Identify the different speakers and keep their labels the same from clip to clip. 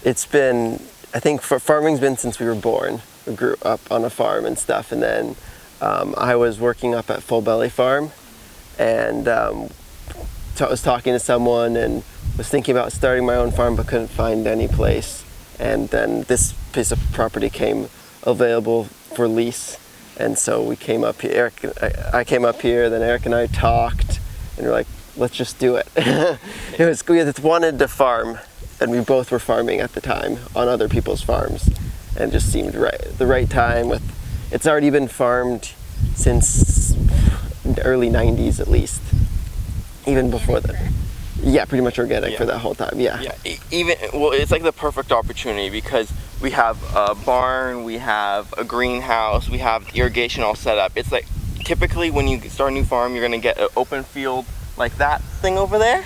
Speaker 1: It's been, I think farming's been since we were born. We grew up on a farm and stuff, and then I was working up at Full Belly Farm, and was talking to someone and was thinking about starting my own farm but couldn't find any place. And then this piece of property came available for lease, and so we came up here. I came up here, then Eric and I talked, and we're like, let's just do it. We just wanted to farm, and we both were farming at the time on other people's farms, and it just seemed the right time. It's already been farmed since the early 90s at least, even before that. Yeah, pretty much organic for that whole time. Yeah.
Speaker 2: It's like the perfect opportunity because we have a barn, we have a greenhouse, we have irrigation all set up. It's like typically when you start a new farm, you're gonna get an open field like that thing over there,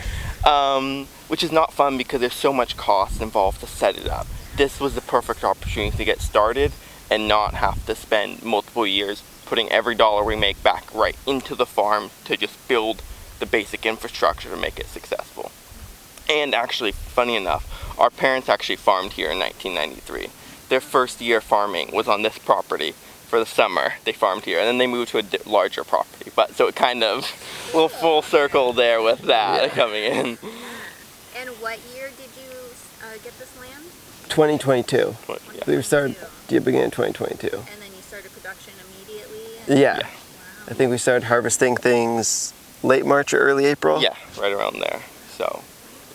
Speaker 2: which is not fun because there's so much cost involved to set it up. This was the perfect opportunity to get started and not have to spend multiple years putting every dollar we make back right into the farm to just build the basic infrastructure to make it successful. And actually, funny enough, our parents actually farmed here in 1993. Their first year farming was on this property. For the summer, they farmed here, and then they moved to a larger property. But so it kind of a little full circle there with that coming in.
Speaker 3: And what year did you get this land?
Speaker 1: 2022. We started the beginning of 2022.
Speaker 3: And then you started production immediately?
Speaker 1: Yeah. Wow. I think we started harvesting things late March or early April.
Speaker 2: Yeah, right around there. So.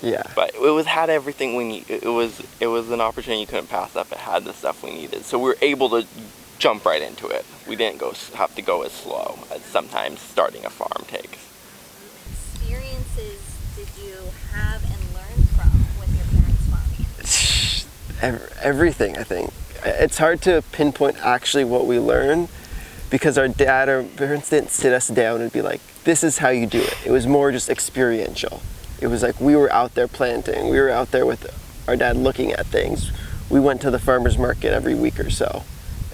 Speaker 1: Yeah.
Speaker 2: But it had everything we need. It was an opportunity you couldn't pass up. It had the stuff we needed. So we were able to jump right into it. We didn't have to go as slow as sometimes starting a farm takes.
Speaker 3: Experiences did you have and learn from with your parents farming?
Speaker 1: Everything, I think. It's hard to pinpoint actually what we learned because our parents didn't sit us down and be like, this is how you do it. It was more just experiential. It was like we were out there planting. We were out there with our dad looking at things. We went to the farmer's market every week or so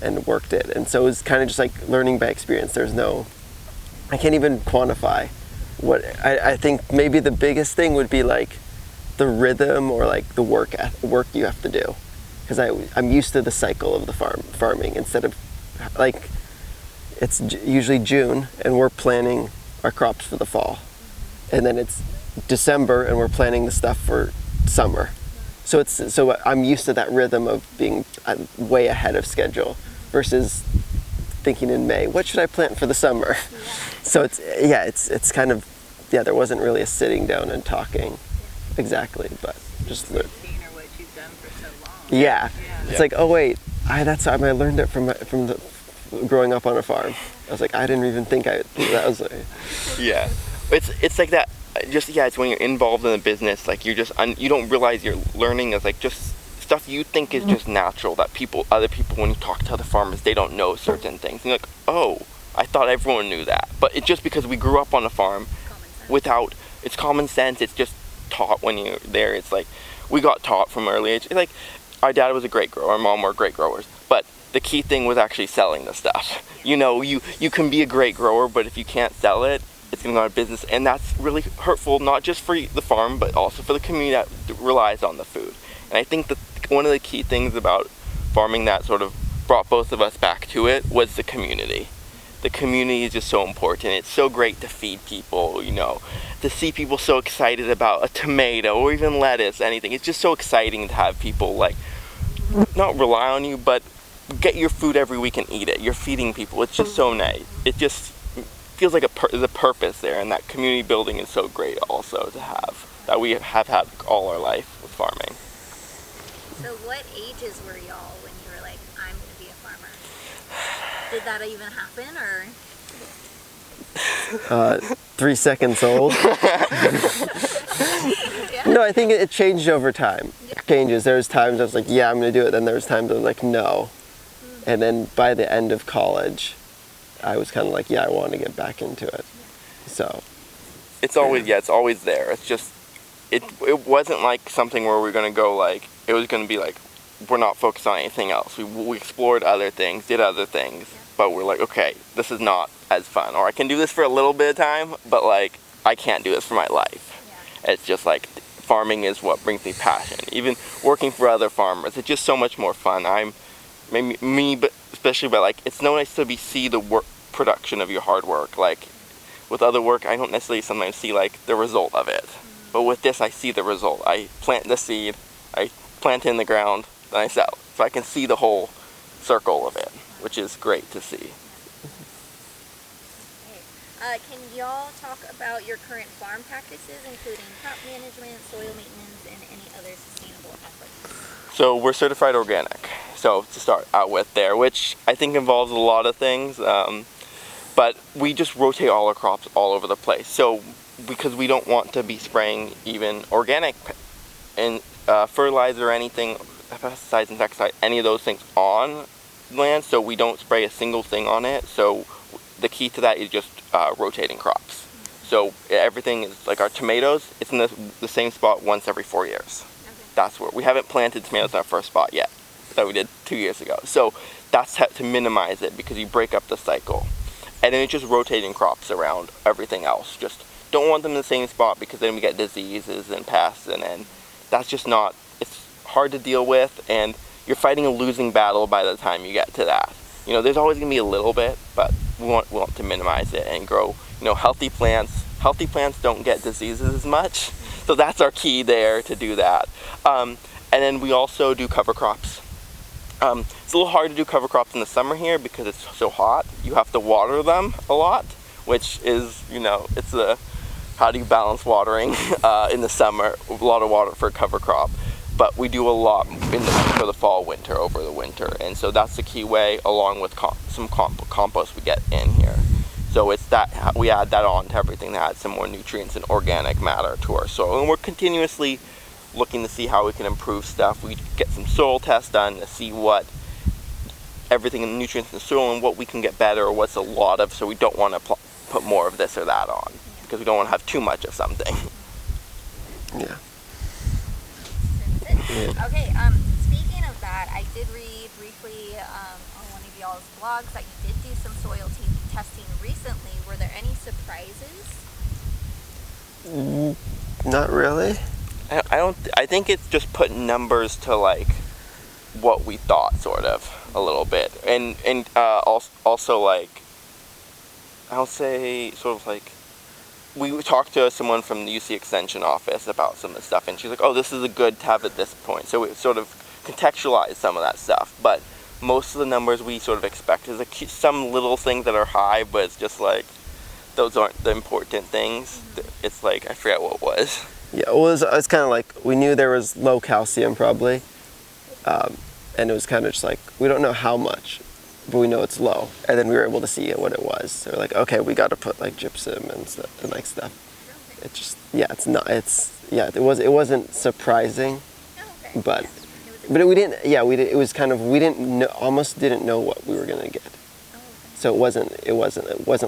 Speaker 1: and worked it. And so it was kind of just like learning by experience. I can't even quantify what, I think maybe the biggest thing would be like the rhythm or like the work you have to do. Because I'm used to the cycle of the farming instead of like, it's usually June and we're planting our crops for the fall. And then it's December and we're planting the stuff for summer. So I'm used to that rhythm of being way ahead of schedule versus thinking in May, what should I plant for the summer? So it's kind of, there wasn't really a sitting down and talking exactly, but just
Speaker 3: what you've done for so long.
Speaker 1: Yeah. It's like, oh wait, that's how I learned it from growing up on a farm. I was like, I didn't even think that was like.
Speaker 2: Yeah, it's like that. It's when you're involved in the business, like you don't realize you're learning is like just stuff you think is just natural that other people, when you talk to other farmers, they don't know certain things. And you're like, oh, I thought everyone knew that. But it's just because we grew up on a farm it's common sense. It's just taught when you're there. It's like we got taught from early age. It's like our dad was a great grower, our mom were great growers, but the key thing was actually selling the stuff. You know, you can be a great grower, but if you can't sell it, it's going to go out of business, and that's really hurtful, not just for the farm, but also for the community that relies on the food. And I think that one of the key things about farming that sort of brought both of us back to it was the community. The community is just so important. It's so great to feed people, you know, to see people so excited about a tomato or even lettuce, anything. It's just so exciting to have people like not rely on you, but get your food every week and eat it. You're feeding people. It's just so nice. It just feels like there's a purpose there, and that community building is so great also to have, that we have had all our life with farming.
Speaker 3: So what ages were y'all when you were like, I'm going to be a farmer? Did that even happen, or?
Speaker 1: 3 seconds old. No, I think it changed over time. It changes. There's times I was like, yeah, I'm going to do it. Then there's times I was like, no. And then by the end of college, I was kind of like, yeah, I want to get back into it. So
Speaker 2: it's always it's always there. It's just it wasn't like something where we're going to go like, it was going to be like, we're not focused on anything else. We explored other things, did other things, but we're like, okay, this is not as fun. Or I can do this for a little bit of time, but like I can't do this for my life. It's just like farming is what brings me passion. Even working for other farmers, it's just so much more fun. But especially, but like, it's no nice to see the work production of your hard work. Like with other work, I don't necessarily sometimes see like the result of it, but with this, I see the result. I plant the seed, I plant it in the ground, then I sell. So I can see the whole circle of it, which is great to see.
Speaker 3: Can y'all talk about your current farm practices, including crop management, soil maintenance, and any other sustainable efforts?
Speaker 2: So we're certified organic. So to start out with there, which I think involves a lot of things, but we just rotate all our crops all over the place. So because we don't want to be spraying even organic and fertilizer or anything, pesticides, insecticides, any of those things on land, so we don't spray a single thing on it. So the key to that is just rotating crops. So everything is like our tomatoes, it's in the same spot once every 4 years.
Speaker 3: Okay.
Speaker 2: That's where we haven't planted tomatoes in our first spot yet, that we did 2 years ago. So that's to minimize it, because you break up the cycle. And then it's just rotating crops around everything else. Just don't want them in the same spot, because then we get diseases and pests, and then that's just not, it's hard to deal with, and you're fighting a losing battle by the time you get to that. You know, there's always going to be a little bit, but we want to minimize it and grow, you know, healthy plants. Healthy plants don't get diseases as much, so that's our key there to do that. And then we also do cover crops. It's a little hard to do cover crops in the summer here because it's so hot. You have to water them a lot, which is, you know, it's how do you balance watering in the summer? A lot of water for a cover crop. But we do a lot for the fall, winter, over the winter. And so that's the key way, along with some compost we get in here. So it's that we add that on to everything to add some more nutrients and organic matter to our soil. And we're continuously looking to see how we can improve stuff. We get some soil tests done to see what everything in the nutrients in the soil and what we can get better or what's a lot of, so we don't want to put more of this or that on, because we don't want to have too much of something.
Speaker 1: Yeah.
Speaker 3: Okay, speaking of that, I did read briefly on one of y'all's blogs that you did do some soil testing recently. Were there any surprises?
Speaker 1: Not really.
Speaker 2: I think it's just putting numbers to like what we thought, sort of, a little bit, and also like, I'll say sort of like, we talked to someone from the UC Extension office about some of the stuff, and she's like, oh, this is a good to have at this point. So we sort of contextualized some of that stuff, but most of the numbers we sort of expect is some little things that are high, but it's just like, those aren't the important things. It's like, I forget what it was.
Speaker 1: Yeah, well, it's kind of like, we knew there was low calcium probably, and it was kind of just like, we don't know how much, but we know it's low. And then we were able to see what it was. So we're like, okay, we got to put like gypsum and stuff, and like stuff. It just, yeah, it wasn't surprising, but we didn't, it was kind of, we didn't know, almost didn't know what we were gonna get. So it wasn't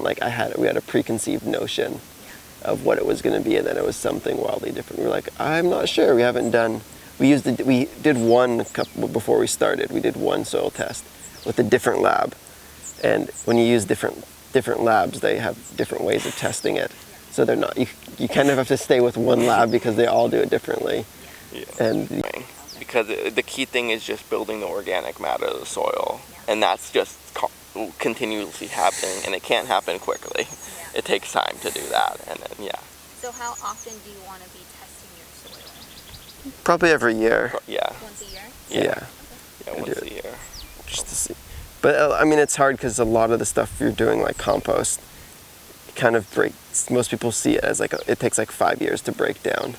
Speaker 1: like we had a preconceived notion of what it was going to be, and then it was something wildly different. We were like, I'm not sure. We did one before we started. We did one soil test with a different lab, and when you use different labs, they have different ways of testing it. So they're not. You kind of have to stay with one lab because they all do it differently.
Speaker 2: Yeah.
Speaker 1: And
Speaker 2: because the key thing is just building the organic matter of the soil, and that's just continuously happening, and it can't happen quickly. It takes time to do that, and then
Speaker 3: So how often do you want to be testing your soil?
Speaker 1: probably every year.
Speaker 2: Yeah.
Speaker 3: Once a year?
Speaker 1: Yeah.
Speaker 2: Yeah, once a year.
Speaker 1: Just to see. But I mean, it's hard because a lot of the stuff you're doing, like compost, kind of breaks. Most people see it as like it takes like 5 years to break down.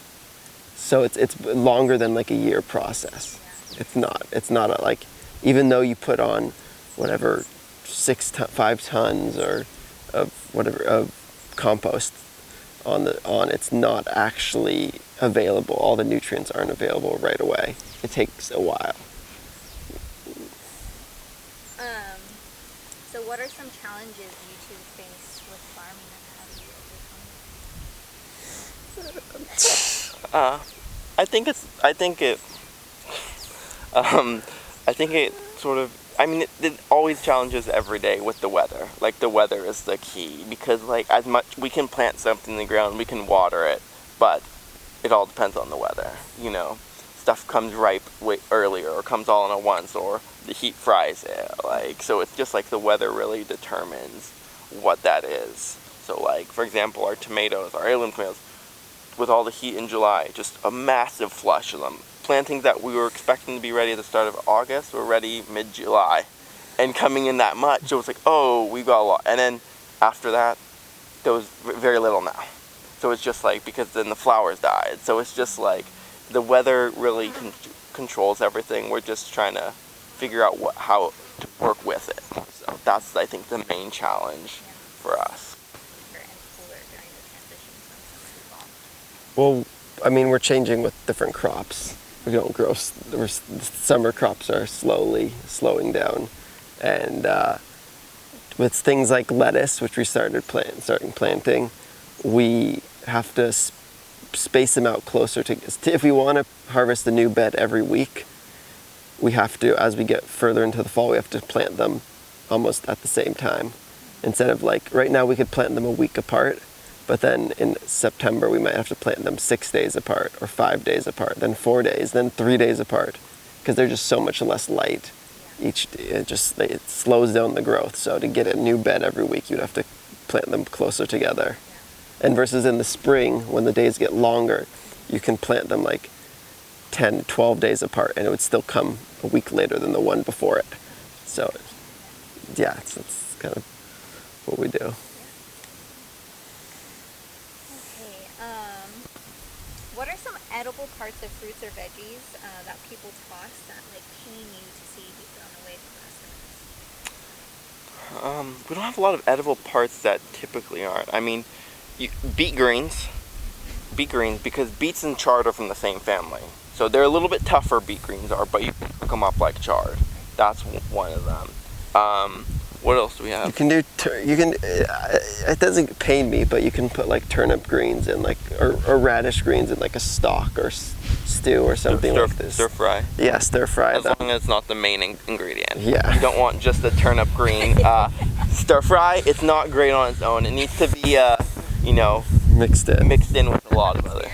Speaker 1: So it's longer than like a year process. It's not like, even though you put on whatever 5 tons or of compost on, it's not actually available. All the nutrients aren't available right away. It takes a while.
Speaker 3: So what are some challenges you two face with farming, and how do you overcome them?
Speaker 2: I think it sort of, I mean, it always challenges every day with the weather. Like, the weather is the key, because like, as much we can plant something in the ground, we can water it, but it all depends on the weather. Stuff comes ripe way earlier, or comes all in at once, or the heat fries it. So it's just like the weather really determines what that is. So like, for example, our tomatoes, our heirloom tomatoes, with all the heat in July, just a massive flush of them. Plantings that we were expecting to be ready at the start of August were ready mid-July. And coming in that much, it was like, oh, we got a lot. And then after that, there was very little now. So it's just like, because then the flowers died. So it's just like, the weather really controls everything. We're just trying to figure out how to work with it. So that's, I think, the main challenge for us.
Speaker 1: Well, I mean, we're changing with different crops. We don't grow, summer crops are slowing down. And with things like lettuce, which we starting planting, we have to space them out closer to, if we want to harvest a new bed every week, we have to, as we get further into the fall, we have to plant them almost at the same time. Instead of like, right now we could plant them a week apart, but then in September we might have to plant them 6 days apart, or 5 days apart, then 4 days, then 3 days apart, because they're just so much less light. It slows down the growth. So to get a new bed every week, you'd have to plant them closer together. And versus in the spring, when the days get longer, you can plant them like 10, 12 days apart, and it would still come a week later than the one before it. So, yeah, that's kind of what we do.
Speaker 3: Okay, what are some edible parts of fruits or veggies that people toss that like pain you to see be thrown away from customers?
Speaker 2: We don't have a lot of edible parts that typically aren't. I mean, beet greens, because beets and chard are from the same family. So they're a little bit tougher, beet greens are, but you can cook them up like chard. That's one of them. What else do we have?
Speaker 1: You can do, it doesn't pain me, but you can put like turnip greens in like, or radish greens in like a stock or stew or something like this.
Speaker 2: Stir fry?
Speaker 1: Yeah, stir fry.
Speaker 2: As long as it's not the main ingredient.
Speaker 1: Yeah.
Speaker 2: You don't want just a turnip green. Stir fry, it's not great on its own. It needs to be, mixed in with a lot of other.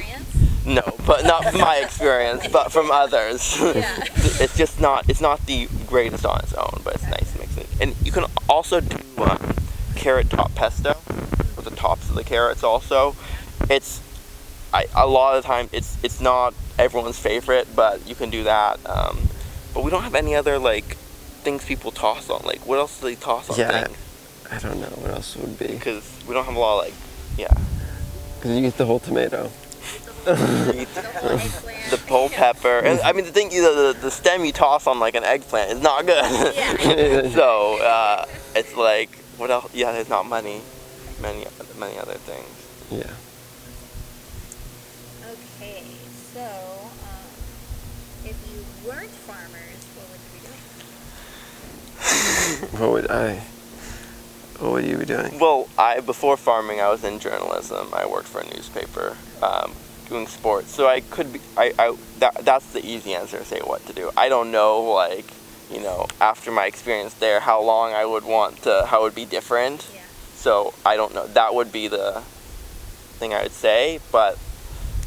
Speaker 2: No, but not from my experience, but from others.
Speaker 3: Yeah.
Speaker 2: It's not the greatest on its own, but it's nice to mix it. And you can also do carrot top pesto with the tops of the carrots also. A lot of the time it's not everyone's favorite, but you can do that. But we don't have any other like things people toss on. Like, what else do they toss on things?
Speaker 1: I don't know what else would be.
Speaker 2: Because we don't have a lot of like,
Speaker 1: Because you eat the whole tomato.
Speaker 2: The whole pepper. And, I mean, the stem you toss on like an eggplant is not good.
Speaker 3: Yeah.
Speaker 2: So it's like, what else? Yeah, there's not many other things.
Speaker 1: Yeah.
Speaker 3: Okay, so if you weren't farmers, what would you be doing?
Speaker 1: What would you be doing?
Speaker 2: Well, before farming, I was in journalism. I worked for a newspaper, doing sports. So I could be. That's the easy answer to say what to do. I don't know, like, after my experience there, how long I would how it would be different.
Speaker 3: Yeah.
Speaker 2: So I don't know. That would be the thing I would say. But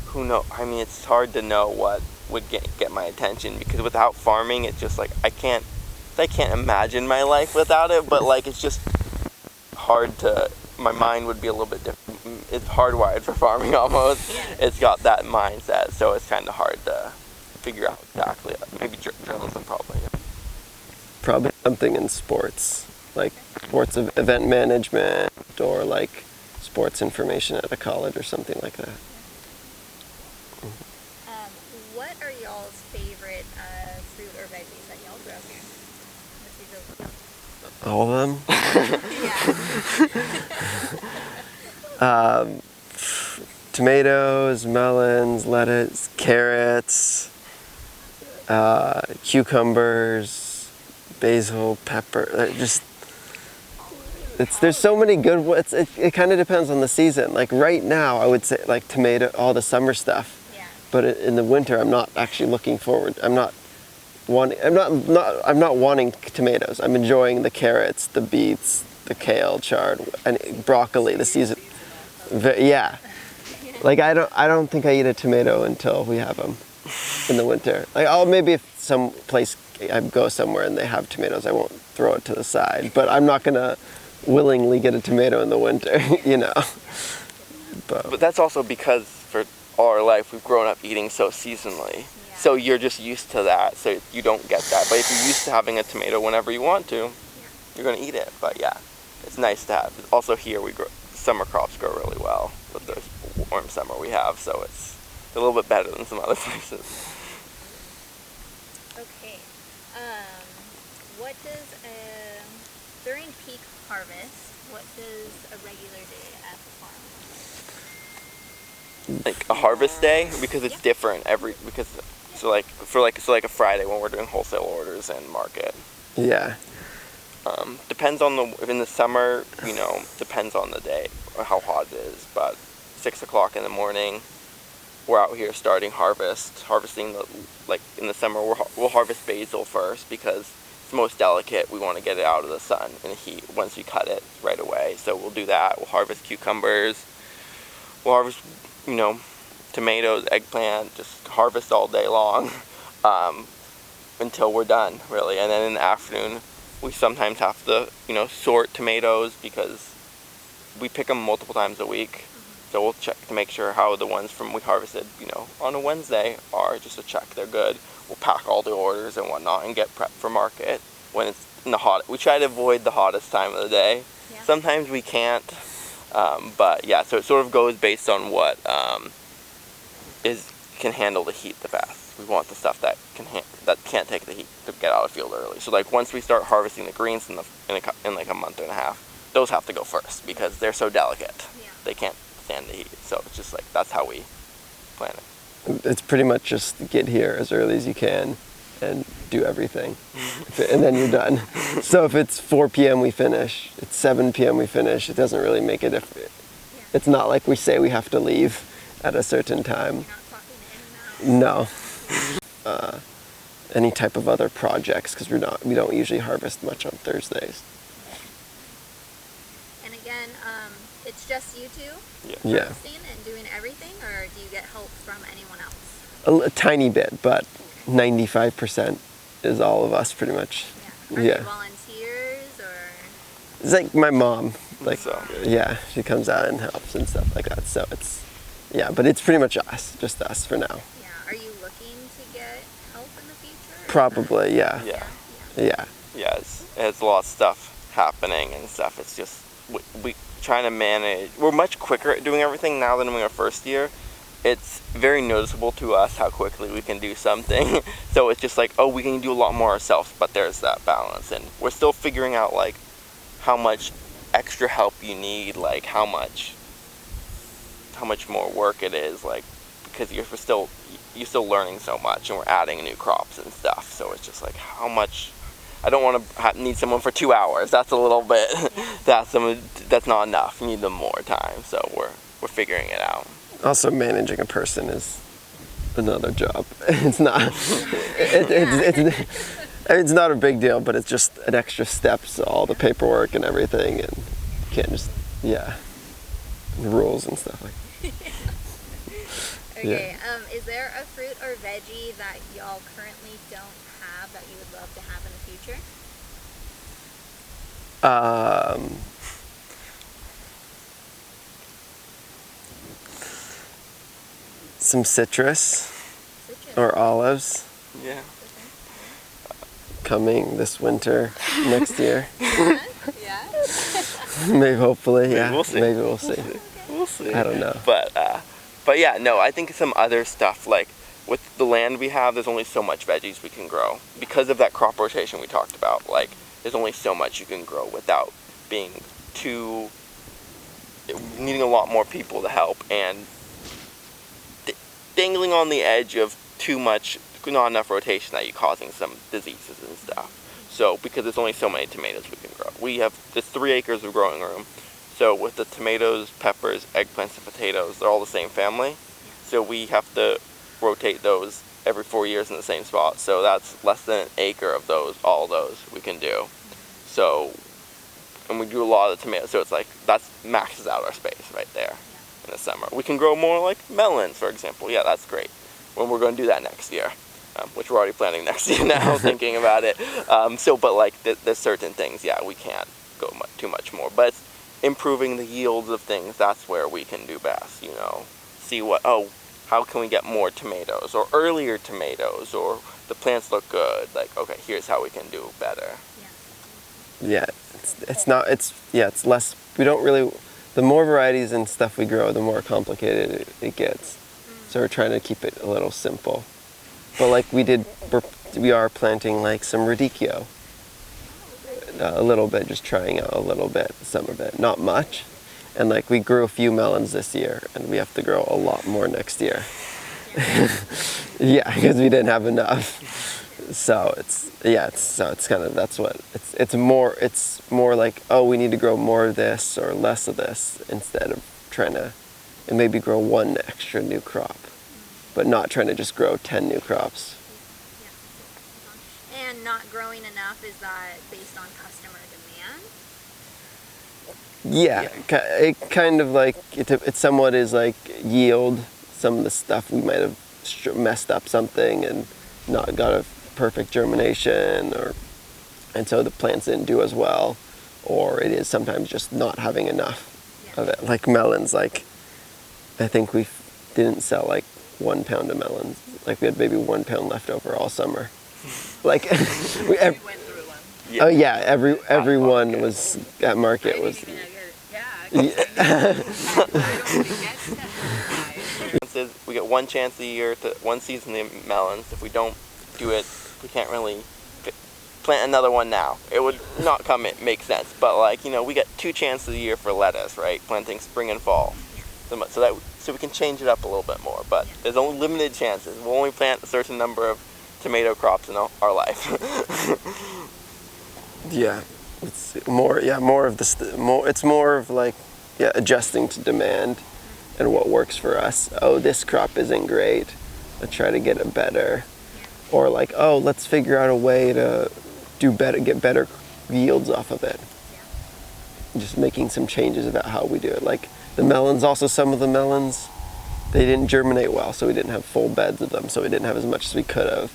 Speaker 2: who knows? I mean, it's hard to know what would get my attention, because without farming, it's just like I can't imagine my life without it. But like, it's just hard to, my mind would be a little bit different. It's hardwired for farming almost. It's got that mindset, so it's kind of hard to figure out exactly. Maybe journalism probably.
Speaker 1: Probably something in sports, like sports event management, or like sports information at a college or something like that.
Speaker 3: What are y'all's favorite fruit or veggies that y'all grow here?
Speaker 1: All of them?
Speaker 3: Yeah.
Speaker 1: Tomatoes, melons, lettuce, carrots, cucumbers, basil, pepper. There's so many good ones. It kind of depends on the season. Like right now, I would say like tomato, all the summer stuff.
Speaker 3: Yeah.
Speaker 1: But in the winter, I'm not actually looking forward. I'm not wanting tomatoes. I'm enjoying the carrots, the beets, the kale, chard, and broccoli. The season, yeah, Like I don't think I eat a tomato until we have them in the winter. Like maybe if some place I go somewhere and they have tomatoes, I won't throw it to the side. But I'm not gonna willingly get a tomato in the winter, you know.
Speaker 2: But that's also because for all our life we've grown up eating so seasonally.
Speaker 3: Yeah.
Speaker 2: So you're just used to that, so you don't get that. But if you're used to having a tomato whenever you want to, you're gonna eat it. But yeah, it's nice to have. Also here summer crops grow really well with the warm summer we have, so it's a little bit better than some other places.
Speaker 3: Okay. What does during peak harvest? What does a regular day at the farm look like?
Speaker 2: Like a harvest day, because it's different so like a Friday when we're doing wholesale orders and market.
Speaker 1: Yeah.
Speaker 2: Depends on in the summer, depends on the day or how hot it is, but 6 o'clock in the morning we're out here starting harvesting like in the summer we'll harvest basil first because it's most delicate. We want to get it out of the sun and the heat once we cut it right away, so we'll do that. We'll harvest cucumbers, we'll harvest tomatoes, eggplant, just harvest all day long until we're done really. And then in the afternoon we sometimes have to sort tomatoes because we pick them multiple times a week. So we'll check to make sure how the ones we harvested, on a Wednesday are, just to check they're good. We'll pack all the orders and whatnot and get prepped for market when it's in the hot. We try to avoid the hottest time of the day.
Speaker 3: Yeah.
Speaker 2: Sometimes we can't, but yeah. So it sort of goes based on what can handle the heat the best. We want the stuff that can't take the heat to get out of the field early. So like once we start harvesting the greens in like a month and a half, those have to go first because they're so delicate.
Speaker 3: Yeah.
Speaker 2: They can't stand the heat. So it's just like that's how we plan it.
Speaker 1: It's pretty much just get here as early as you can and do everything, and then you're done. So if it's 4 p.m. we finish, it's 7 p.m. we finish, it doesn't really make a difference.
Speaker 3: Yeah.
Speaker 1: It's not like we say we have to leave at a certain time.
Speaker 3: You're not talking to anyone else.
Speaker 1: No. Any type of other projects, because we don't usually harvest much on Thursdays.
Speaker 3: And again, it's just you two
Speaker 1: Yeah.
Speaker 3: harvesting and doing everything, or do you get help from anyone else?
Speaker 1: A tiny bit, but 95% is all of us pretty much.
Speaker 3: Yeah. Are
Speaker 1: Yeah.
Speaker 3: they volunteers or?
Speaker 1: It's like my mom, like,
Speaker 2: So.
Speaker 1: yeah, she comes out and helps and stuff like that. So but it's pretty much just us for now.
Speaker 3: Yeah. Are you looking to get help in the future?
Speaker 1: Probably, yeah.
Speaker 2: Yeah. It has a lot of stuff happening and stuff. It's just we trying to manage. We're much quicker at doing everything now than in our first year. It's very noticeable to us how quickly we can do something. So it's just like, we can do a lot more ourselves, but there's that balance, and we're still figuring out like how much extra help you need, like how much more work it is, like because you're still learning so much, and we're adding new crops and stuff. So it's just like how much. I don't want to need someone for 2 hours. That's a little bit. That's not enough. You need them more time. So we're figuring it out.
Speaker 1: Also, managing a person is another job. It's not. It's not a big deal, but it's just an extra step. So all the paperwork and everything, and you can't just rules and stuff like that.
Speaker 3: Okay. Is there a fruit or veggie that y'all currently don't have that you would love to have in the future?
Speaker 1: Some citrus or olives
Speaker 2: Yeah.
Speaker 1: coming this winter, next year.
Speaker 3: Yeah.
Speaker 1: Maybe, hopefully, yeah.
Speaker 2: Maybe we'll see.
Speaker 1: Maybe we'll see.
Speaker 2: We'll see.
Speaker 1: I don't know.
Speaker 2: But yeah, no, I think some other stuff, like with the land we have, there's only so much veggies we can grow. Because of that crop rotation we talked about, like there's only so much you can grow without being needing a lot more people to help, and dangling on the edge of too much, not enough rotation that you're causing some diseases and stuff. So because there's only so many tomatoes we can grow. There's 3 acres of growing room. So with the tomatoes, peppers, eggplants, and potatoes, they're all the same family. So we have to rotate those every 4 years in the same spot. So that's less than an acre of all those we can do. So, and we do a lot of the tomatoes. So it's like, that maxes out our space right there. in the summer. We can grow more like melons, for example. Yeah, that's great. When we're going to do that next year, which we're already planning next year now, thinking about it. But like there's certain things, yeah, we can't go too much more. But it's improving the yields of things, that's where we can do best, you know. See how can we get more tomatoes, or earlier tomatoes, or the plants look good. Like, okay, here's how we can do better.
Speaker 1: Yeah, it's less, we don't really, the more varieties and stuff we grow, the more complicated it gets. So we're trying to keep it a little simple. But like we are planting like some radicchio. A little bit, just trying out a little bit, some of it, not much. And like we grew a few melons this year, and we have to grow a lot more next year. Yeah, because we didn't have enough. So it's kind of, that's what it's more like, oh, we need to grow more of this or less of this, instead of trying to and maybe grow one extra new crop, but not trying to just grow 10 new crops.
Speaker 3: And not growing enough, is that based on customer demand?
Speaker 1: Yeah, it kind of like it somewhat is like yield. Some of the stuff we might have messed up something and not got a perfect germination, and so the plants didn't do as well, or it is sometimes just not having enough of it. Like melons, like I think we didn't sell like 1 pound of melons. Like we had maybe 1 pound left over all summer. Like
Speaker 4: we went through one.
Speaker 1: Oh yeah, every one was at market was.
Speaker 2: We get one chance a year one season of melons. If we don't do it, we can't really plant another one now. It would not make sense. But like, you know, we get 2 chances a year for lettuce, right? Planting spring and fall, so we can change it up a little bit more. But there's only limited chances. We'll only plant a certain number of tomato crops in our life.
Speaker 1: Yeah, it's more of it's more of like, adjusting to demand and what works for us. Oh, this crop isn't great, let's try to get it better. Or like, oh, let's figure out a way to do better, get better yields off of it. Just making some changes about how we do it. Like the melons, also some of the melons, they didn't germinate well, so we didn't have full beds of them, so we didn't have as much as we could have.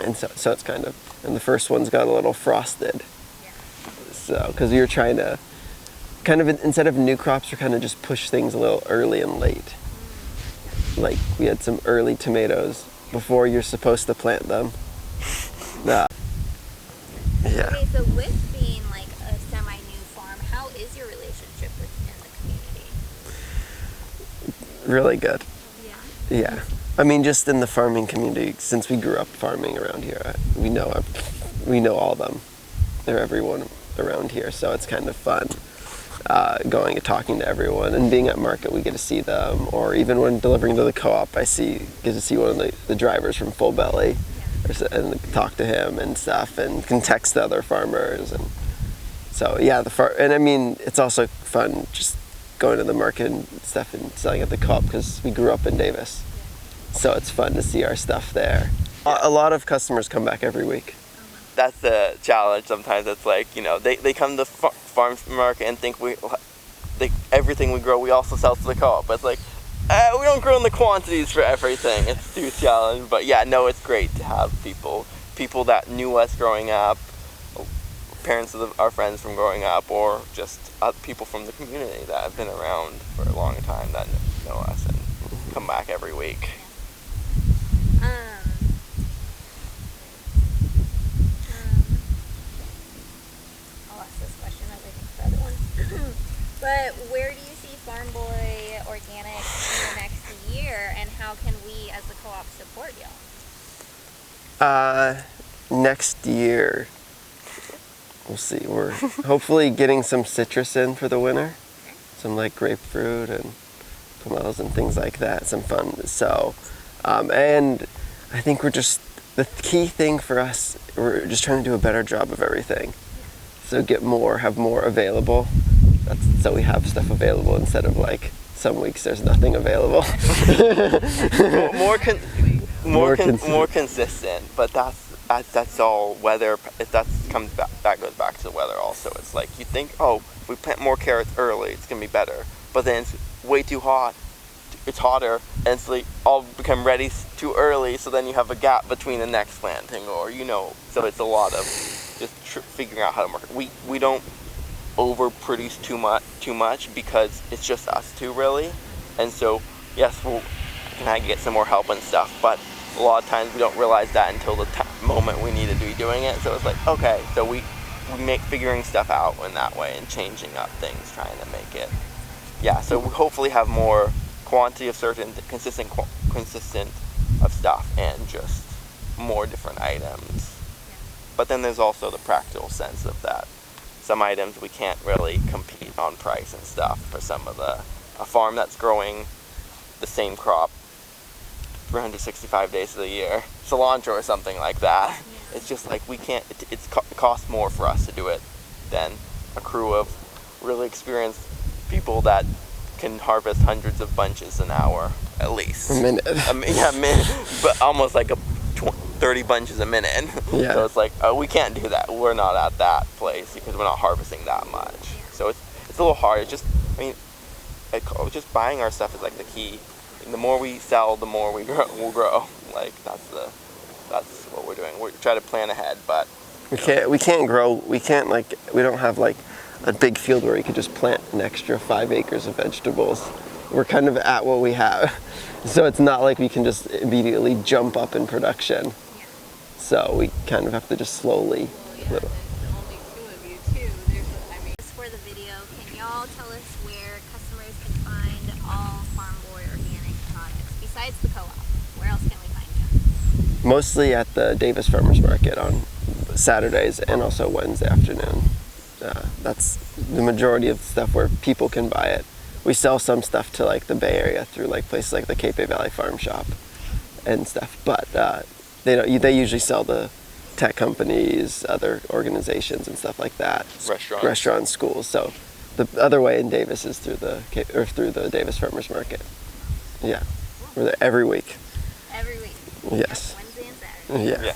Speaker 1: And so it's kind of, and the first one's got a little frosted. So, because you're trying to, kind of, instead of new crops, we're kind of just push things a little early and late. Like, we had some early tomatoes before you're supposed to plant them. Yeah.
Speaker 3: Okay, so with being like a semi-new farm, how is your relationship within the community?
Speaker 1: Really good.
Speaker 3: Yeah.
Speaker 1: Yeah. I mean, just in the farming community, since we grew up farming around here, we know all of them. They're everyone around here, so it's kind of fun going and talking to everyone. And being at market, we get to see them. Or even when delivering to the co-op, get to see one of the drivers from Full Belly, and talk to him and stuff, and can text the other farmers. And so yeah, and I mean, it's also fun just going to the market and stuff and selling at the co-op, because we grew up in Davis. So it's fun to see our stuff there. A lot of customers come back every week.
Speaker 2: That's the challenge sometimes. It's like, you know, they come to farmers market and think everything we grow we also sell to the co-op. But it's like, we don't grow in the quantities for everything. It's too challenging. But yeah, no, it's great to have people that knew us growing up, parents of our friends from growing up, or just people from the community that have been around for a long time that know us and come back every week.
Speaker 3: I'll ask this question as I think of the other one. But where do you see FarmBoy Organics in the next year, and how can we as the co-op support you?
Speaker 1: Next year, we'll see. We're hopefully getting some citrus in for the winter. Some like grapefruit and pomelos and things like that, some fun. So, and I think the key thing for us, we're just trying to do a better job of everything. So have more available. So we have stuff available instead of like some weeks there's nothing available.
Speaker 2: more consistent, but that's all weather. That goes back to the weather also. It's like you think, oh, if we plant more carrots early, it's gonna be better. But then way too hot, it's hotter, and so they all become ready too early, so then you have a gap between the next planting, or so it's a lot of just figuring out how to market. We don't overproduce too much because it's just us two really, and so yes, we'll can I get some more help and stuff, but a lot of times we don't realize that until the moment we need to be doing it. So it's like, okay, so we make figuring stuff out in that way and changing up things, trying to make it. Yeah, so we hopefully have more quantity of certain, consistent of stuff, and just more different items. But then there's also the practical sense of that. Some items we can't really compete on price and stuff for some of a farm that's growing the same crop 365 days of the year, cilantro or something like that. It's just like we can't, it costs more for us to do it than a crew of really experienced people that can harvest hundreds of bunches an hour at least.
Speaker 1: A minute.
Speaker 2: Yeah, a minute, but almost like 30 bunches a minute.
Speaker 1: Yeah.
Speaker 2: So it's like, we can't do that. We're not at that place because we're not harvesting that much. So it's a little hard. It's just, just buying our stuff is like the key. And the more we sell, the more we'll grow. Like that's what we're doing. We try to plan ahead, but
Speaker 1: we can't grow. We don't have like a big field where we could just plant an extra 5 acres of vegetables. We're kind of at what we have, so it's not like we can just immediately jump up in production. So we kind of have to just slowly.
Speaker 4: There's only two of you too.
Speaker 3: Just for the video, can y'all tell us where customers can find all FarmBoy Organic products besides the co-op? Where else can we find you?
Speaker 1: Mostly at the Davis Farmers Market on Saturdays and also Wednesday afternoon. That's the majority of stuff where people can buy it. We sell some stuff to like the Bay Area through like places like the Cape Valley Farm Shop and stuff, but they usually sell the tech companies, other organizations and stuff like that. Restaurants, schools. So the other way in Davis is through the Davis Farmers Market. Yeah, we're there every week.
Speaker 3: Every week.
Speaker 1: Yes.
Speaker 3: Wednesday and Saturday.
Speaker 1: Yeah.